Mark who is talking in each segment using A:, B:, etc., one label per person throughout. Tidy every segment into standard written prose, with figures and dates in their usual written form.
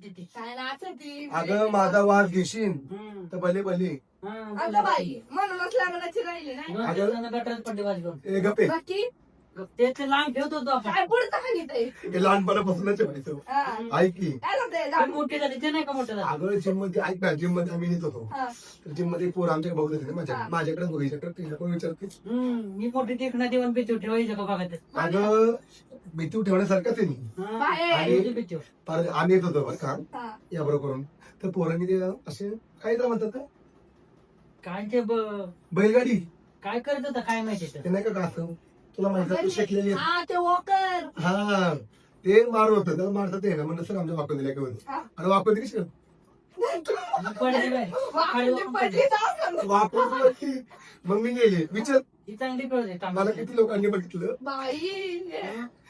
A: ती
B: काय नाचती
C: अगं माझा वास घेशील
A: हम्म.
C: तर भले भले.
B: अगं बाई म्हणूनच लग्नाची राहिली नाही
A: गटारात पडले वाजवून
C: ए गप्पे
B: बाकी
A: ते लांब ठेवत होतो आपण
B: काय पुढचं खाली ते
C: हे लहानपणापासूनच व्हायचं.
B: हा.
C: ऐक की
B: काय सांगते
A: ते मोठे झाले ते नाही का मोठे झाले
C: अगं जिम मध्ये ऐक ना, जिम मध्ये आम्ही येत होतो तर जिम मध्ये पोर आमच्या बघत होते
B: हा.
C: माझ्याकडे बघायचं तर तिला कोण विचारते.
A: मी मोठी देखणा देऊन पिचू ठेवायचं का बघा ते
C: अगं भीती ठेवण्यासारखंच आहे मी.
B: बाहेर.
A: पिचू
C: पर आम्ही येत होतो बरं का
B: हा.
C: या बरोबर करून तर पोरांनी ते असे काय तर म्हणतात ना,
A: काय ते
C: बैलगाडी
A: काय करत होता काय माहिती
C: ते नाही का असं तुला माहिती आहे, तू शिकलेली आहे.
B: हा ते वॉकर
C: हा ते मारत होतं त्याला मारतात ते ना म्हणलं सर आमच्या वाकून दिल्या घेऊन
B: हा.
C: आणि वाकून दिली शिकत वाकून मग मी गेले विचार
A: ही चांगली कळते
C: मला किती लोकांनी बघितलं
B: बाई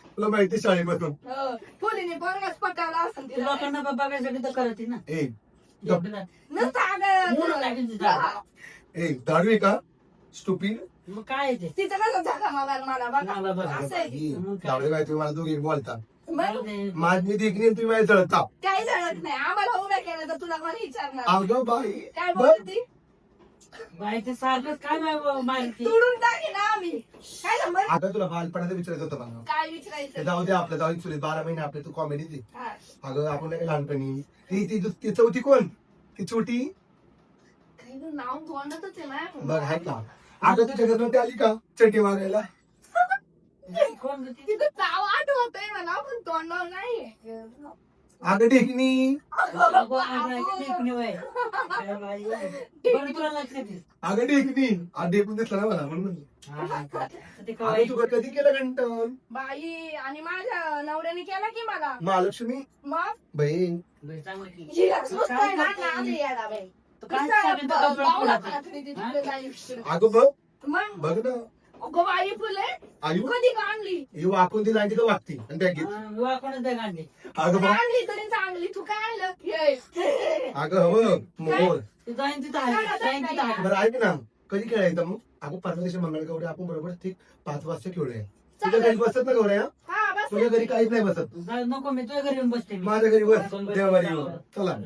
C: तुला माहिती आहे शाळेपासून.
B: पोलीने बरंच पटावला असं
A: तू लोकांना बघायसाठी तर करत ना
C: ए गप. ए दारू आहे का स्टुपी
A: मग काय आहे ते
B: तिचं कसं झालं मला मला
A: मला
B: बघा
A: बघा.
B: असं आहे की.
C: दारू बाई तुम्ही मला दोघे बोलता
B: मग
C: माझी देखणी तुम्ही माझी जळता.
B: काही जळत नाही आम्हाला उभ्या केलं तर तुला कोणी विचारणार
C: अगं बाई
B: काय
C: बघ.
B: बोलती
A: बायचं सारखं काय माहिती
B: तुडून टाकी ना आम्ही काय नंबर
C: आता तुला बालपणाचं विचारायचं होतं मला.
B: काय
C: ते
B: विचारायचं
C: जाऊ दे आपलं जाऊ चुलीत 12 महिने आपले तू कॉमेडी ती
B: हा.
C: अगं आपण नाही का लहानपणी ती ती ती चौथी कोण ती छोटी
B: काही गं, नाव तोंडातच आहे ना
C: बघ आहे का अगं तुझ्या घरात आली का चटी मागायला
A: कोण होती?
B: तिथं नाव आठवतंय मला पण तोंडावर नाही
C: अगं ढेकणी
A: अगो, अगं, किती एकणी वय. काय बाई. बरं तुला लक्षात येईल.
C: अगं ढेकणी ढेकून दिसला ना मला म्हणून म्हणलं.
A: हा, हा, हा. ते
C: अगं
A: कवाई.
C: तू कधी केलं घंटन
B: बाई आणि माझ्या नवऱ्याने केला की मला
C: महालक्ष्मी
B: मग
C: बहीण
A: बरं, चांगलं की.
B: हिला नुसतं आहे ना,
A: करते?
B: नाद यायला बाई.
A: तू काय
B: नुसतं
A: सांगितलं
B: बा-
A: का तुला
B: बावळा
A: पुढं?
B: खात नाही ती तिकडे जाईल.
C: अगं बघ
B: मग
C: बघ ना
B: अगं बाई फुले
C: आयु
B: कधी का आणली
C: ही वाकून ती जायची तर वागती आणि बॅगेत
A: हा, विवाह कोणाच आहे गांधी
C: अगं बघ
B: आणली तरी चांगली तू काय आणलं ये.
C: अगं हो मोर
A: ते जाईन तिथं आहे जाईन तिथं आहे
C: बरं ऐक ना कधी खेळायचं मग अगं परवा दिवशी मंगळ गौरी आपण बरोबर ठीक 5 वाजता खेळूया तुझ्या घरी बसत ना गौऱ्या
B: हा बस
C: तुझ्या घरी काहीच नाही बसत
A: नको मी तुझ्या घरी येऊन बसते मी.
C: माझ्या घरी बस देवारी चला